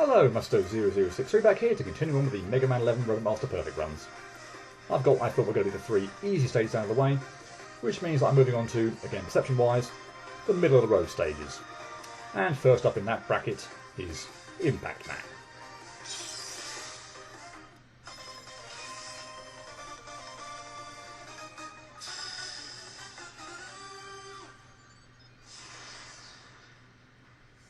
Hello, Musto0063 back here to continue on with the Mega Man 11 Roadmaster Perfect runs. I've got what I thought were going to be the 3 easy stages out of the way, which means that I'm moving on to, again perception-wise, the middle of the road stages. And first up in that bracket is Impact Man.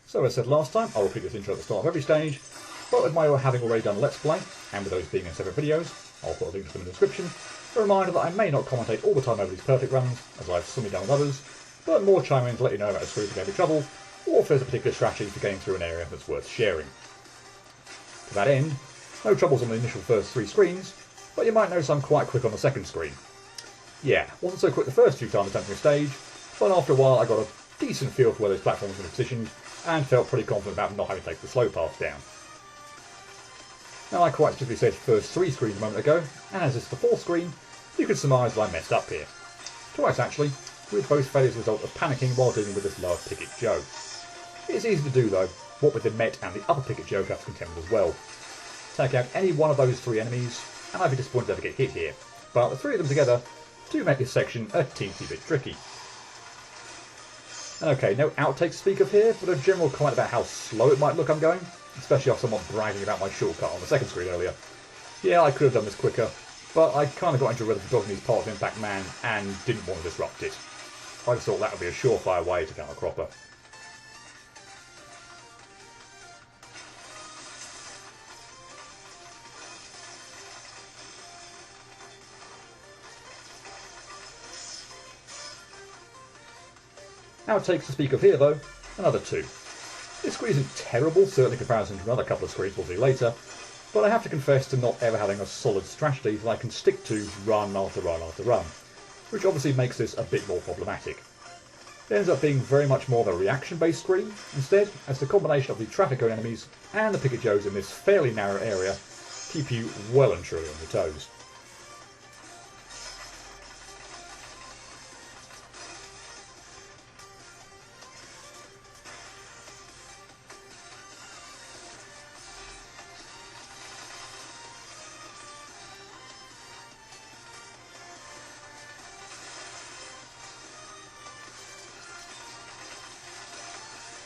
So as I said last time, I'll repeat this intro at the start of every stage, but with my having already done a Let's Play, and with those being in separate videos, I'll put a link to them in the description, a reminder that I may not commentate all the time over these perfect runs, as I've suddenly done with others, but more chime in to let you know about a screw for every trouble, or if there's a particular strategy for getting through an area that's worth sharing. To that end, no troubles on the initial first 3 screens, but you might notice I'm quite quick on the second screen. Yeah, wasn't so quick the first few times attempting a stage, but after a while I got a decent feel for where those platforms were positioned, and felt pretty confident about not having to take the slow path down. Now, I quite specifically said first 3 screens a moment ago, and as this is the 4th screen, you could surmise that I messed up here. Twice actually, with both failures as a result of panicking while dealing with this lower Picket Joe. It's easy to do though, what with the Met and the upper Picket Joe to have to contend with as well. Take out any one of those 3 enemies, and I'd be disappointed to ever get hit here, but the 3 of them together do make this section a teensy bit tricky. Okay, no outtakes to speak of here, but a general comment about how slow it might look I'm going, especially after someone bragging about my shortcut on the second screen earlier. Yeah, I could have done this quicker, but I kind of got into rhythm for dodging these parts of Impact Man and didn't want to disrupt it. I just thought that would be a surefire way to count a cropper. Outtakes to speak of here though, another 2. This screen isn't terrible, certainly in comparison to another couple of screens we'll see later, but I have to confess to not ever having a solid strategy that I can stick to run after run after run, which obviously makes this a bit more problematic. It ends up being very much more of a reaction-based screen, instead, as the combination of the traffic cone enemies and the Picket Joes in this fairly narrow area keep you well and truly on your toes.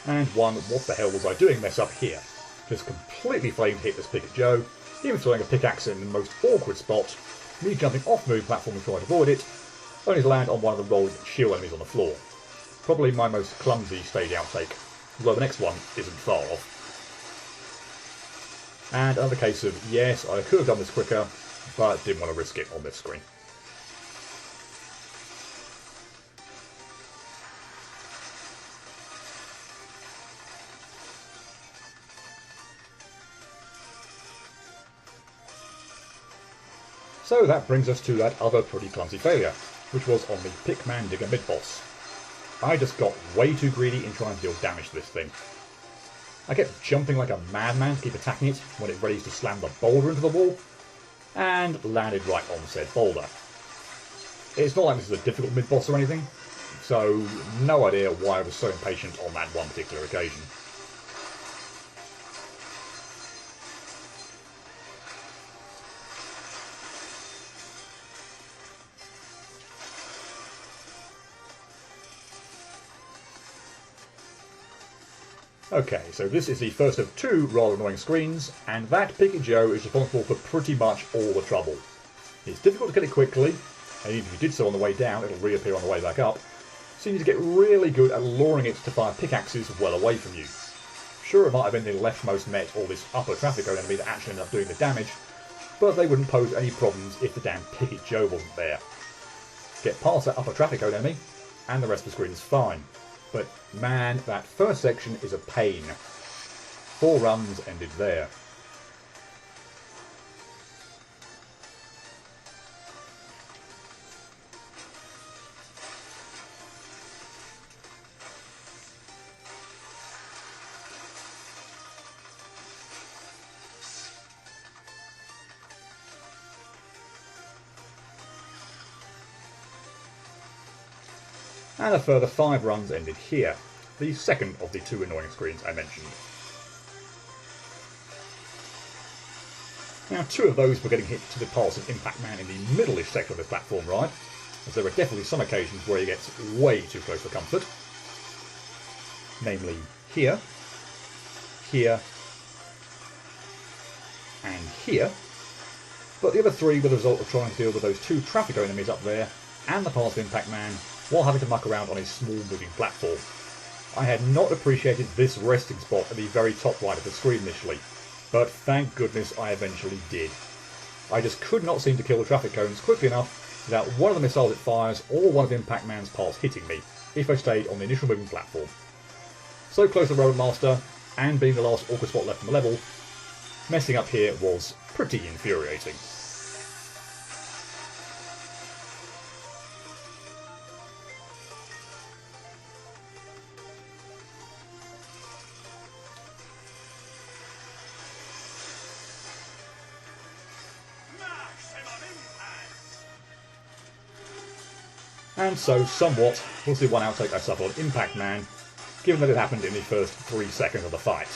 And one what the hell was I doing mess up here. Just completely flamed hit this Picket Joe, even throwing a pickaxe in the most awkward spot, me jumping off the moving platform to try to avoid it, only to land on one of the rolling shield enemies on the floor. Probably my most clumsy stage outtake, although the next one isn't far off. And another case of, yes, I could have done this quicker, but didn't want to risk it on this screen. So that brings us to that other pretty clumsy failure, which was on the Pickman Digger mid-boss. I just got way too greedy in trying to deal damage to this thing. I kept jumping like a madman to keep attacking it when it readies to slam the boulder into the wall, and landed right on said boulder. It's not like this is a difficult mid-boss or anything, so no idea why I was so impatient on that one particular occasion. Okay, so this is the first of 2 rather annoying screens, and that Picket Joe is responsible for pretty much all the trouble. It's difficult to get it quickly, and even if you did so on the way down, it'll reappear on the way back up, so you need to get really good at luring it to fire pickaxes well away from you. Sure, it might have been the leftmost Met or this upper traffic cone enemy that actually ended up doing the damage, but they wouldn't pose any problems if the damn Picket Joe wasn't there. Get past that upper traffic cone enemy, and the rest of the screen is fine. But man, that first section is a pain. 4 runs ended there. And a further 5 runs ended here, the second of the 2 annoying screens I mentioned. Now, two of those were getting hit to the pulse of Impact Man in the middle-ish section of this platform ride, as there are definitely some occasions where he gets way too close for comfort. Namely, here, here, and here. But the other three were the result of trying to deal with those two traffic enemies up there and the pulse of Impact Man while having to muck around on a small moving platform. I had not appreciated this resting spot at the very top right of the screen initially, but thank goodness I eventually did. I just could not seem to kill the traffic cones quickly enough without one of the missiles it fires or one of Impact Man's pulse hitting me if I stayed on the initial moving platform. So close to the Robot Master, and being the last awkward spot left on the level, messing up here was pretty infuriating. And so, somewhat, was the one outtake I suffered on Impact Man, given that it happened in the first 3 seconds of the fight.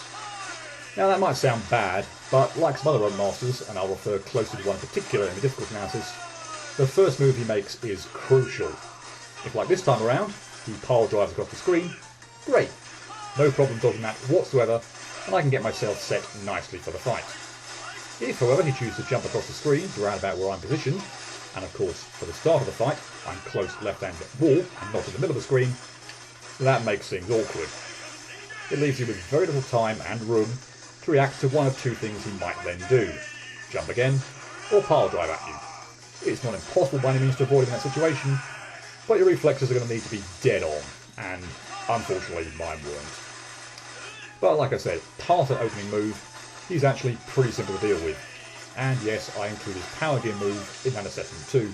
Now that might sound bad, but like some other Robot Masters, and I'll refer closely to one in particular in the difficulty analysis, the first move he makes is crucial. If like this time around, he pile drives across the screen, great, no problem dodging that whatsoever, and I can get myself set nicely for the fight. If, however, he chooses to jump across the screen to round about where I'm positioned, and of course, for the start of the fight, I'm close to the left-hand wall and not in the middle of the screen, that makes things awkward. It leaves you with very little time and room to react to one of two things he might then do. Jump again, or pile drive at you. It's not impossible by any means to avoid in that situation, but your reflexes are going to need to be dead on, and unfortunately mine weren't. But like I said, past that opening move, he's actually pretty simple to deal with. And yes, I include his power gear move in that assessment too,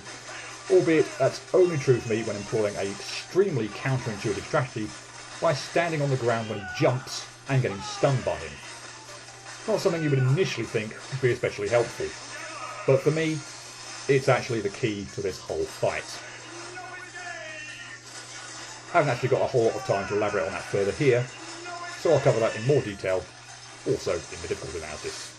albeit that's only true for me when employing an extremely counterintuitive strategy by standing on the ground when he jumps and getting stunned by him. Not something you would initially think would be especially helpful, but for me, it's actually the key to this whole fight. I haven't actually got a whole lot of time to elaborate on that further here, so I'll cover that in more detail, also in the difficulty analysis.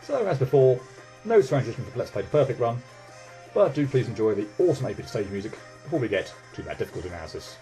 So, as before, no transition from Let's Play the Perfect Run, but do please enjoy the awesome 8-bit stage music before we get to that difficulty analysis.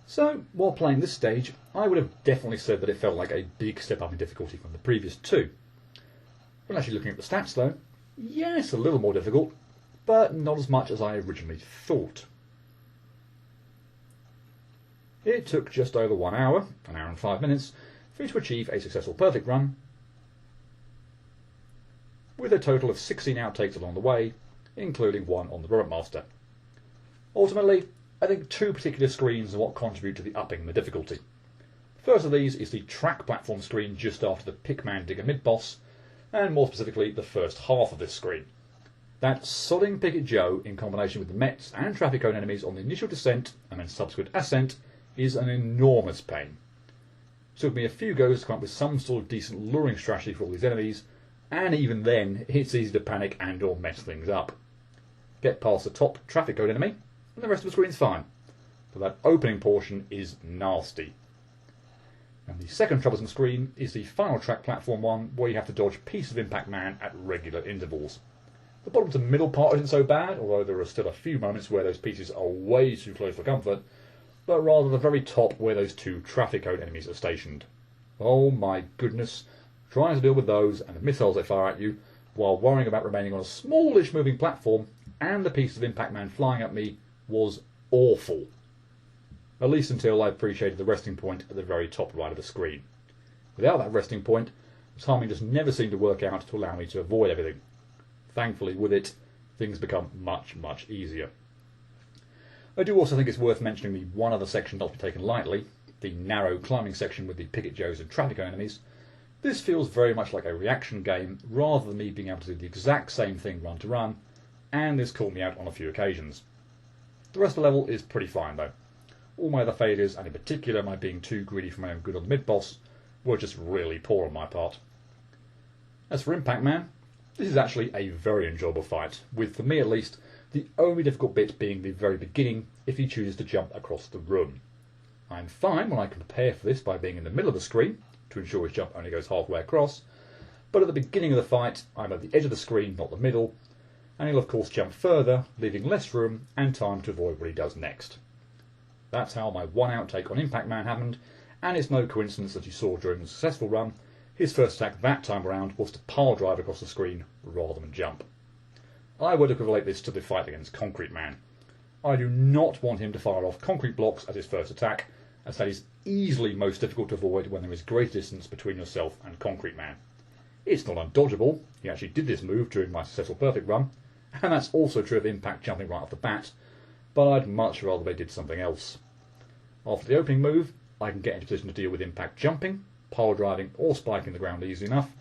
So, while playing this stage, I would have definitely said that it felt like a big step up in difficulty from the previous two. When actually looking at the stats though, yes, a little more difficult, but not as much as I originally thought. It took just over 1 hour, an hour and 5 minutes, for me to achieve a successful perfect run, with a total of 16 outtakes along the way, including one on the Robot Master. Ultimately, I think two particular screens are what contribute to the upping in the difficulty. The first of these is the track platform screen just after the Pickman Digger mid-boss, and more specifically the first half of this screen. That sodding Picket Joe in combination with the Mets and traffic cone enemies on the initial descent and then subsequent ascent is an enormous pain. It took me a few goes to come up with some sort of decent luring strategy for all these enemies, and even then it's easy to panic and or mess things up. Get past the top traffic code enemy and the rest of the screen's fine, but that opening portion is nasty. And the second troublesome screen is the final track platform one, where you have to dodge pieces of Impact Man at regular intervals. The bottom to middle part isn't so bad, although there are still a few moments where those pieces are way too close for comfort, but rather the very top where those two traffic code enemies are stationed. Oh my goodness, trying to deal with those and the missiles they fire at you, while worrying about remaining on a smallish moving platform and the pieces of Impact Man flying at me, was awful. At least until I appreciated the resting point at the very top right of the screen. Without that resting point, the timing just never seemed to work out to allow me to avoid everything. Thankfully, with it, things become much, much easier. I do also think it's worth mentioning the one other section not to be taken lightly, the narrow climbing section with the Picket Joes and traffic enemies. This feels very much like a reaction game, rather than me being able to do the exact same thing run to run, and this caught me out on a few occasions. The rest of the level is pretty fine though. All my other failures, and in particular my being too greedy for my own good on the mid-boss, were just really poor on my part. As for Impact Man, this is actually a very enjoyable fight, with, for me at least, the only difficult bit being the very beginning if he chooses to jump across the room. I'm fine when I can prepare for this by being in the middle of the screen, to ensure his jump only goes halfway across, but at the beginning of the fight I'm at the edge of the screen, not the middle, and he'll of course jump further, leaving less room and time to avoid what he does next. That's how my one outtake on Impact Man happened, and it's no coincidence that you saw during the successful run, his first attack that time around was to pile drive across the screen rather than jump. I would equivalent this to the fight against Concrete Man. I do not want him to fire off concrete blocks as his first attack, as that is easily most difficult to avoid when there is great distance between yourself and Concrete Man. It's not undodgeable, he actually did this move during my successful perfect run, and that's also true of Impact jumping right off the bat, but I'd much rather they did something else. After the opening move, I can get into position to deal with Impact jumping, pile driving or spiking the ground easy enough,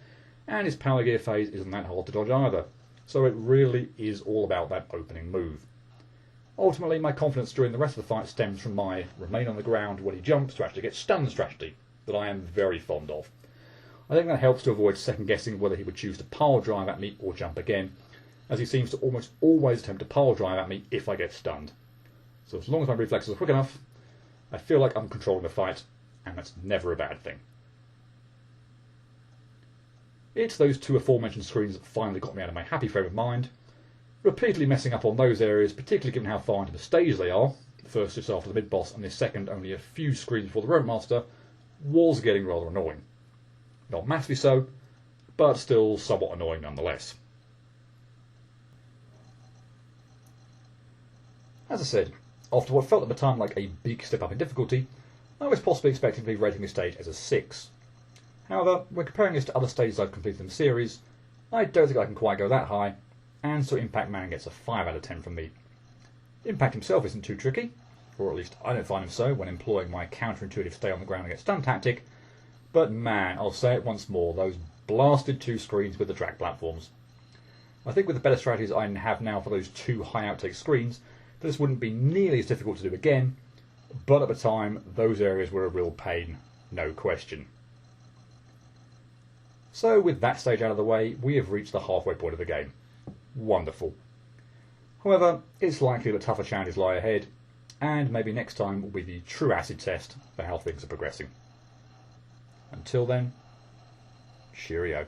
and his power gear phase isn't that hard to dodge either, so it really is all about that opening move. Ultimately, my confidence during the rest of the fight stems from my remain on the ground when he jumps to actually get stunned strategy, that I am very fond of. I think that helps to avoid second guessing whether he would choose to pile drive at me or jump again, as he seems to almost always attempt to pile drive at me if I get stunned. So as long as my reflexes are quick enough, I feel like I'm controlling the fight, and that's never a bad thing. It's those two aforementioned screens that finally got me out of my happy frame of mind. Repeatedly messing up on those areas, particularly given how far into the stage they are, the first just after the mid-boss and the second only a few screens before the Rope Master, was getting rather annoying. Not massively so, but still somewhat annoying nonetheless. As I said, after what felt at the time like a big step up in difficulty, I was possibly expecting to be rating this stage as a 6. However, when comparing this to other stages I've completed in the series, I don't think I can quite go that high, and so Impact Man gets a 5 out of 10 from me. Impact himself isn't too tricky, or at least I don't find him so when employing my counterintuitive stay on the ground and get stun tactic, but man, I'll say it once more, those blasted 2 screens with the track platforms. I think with the better strategies I have now for those 2 high outtake screens, this wouldn't be nearly as difficult to do again, but at the time, those areas were a real pain, no question. So with that stage out of the way, we have reached the halfway point of the game. Wonderful. However, it's likely that tougher challenges lie ahead, and maybe next time will be the true acid test for how things are progressing. Until then, cheerio.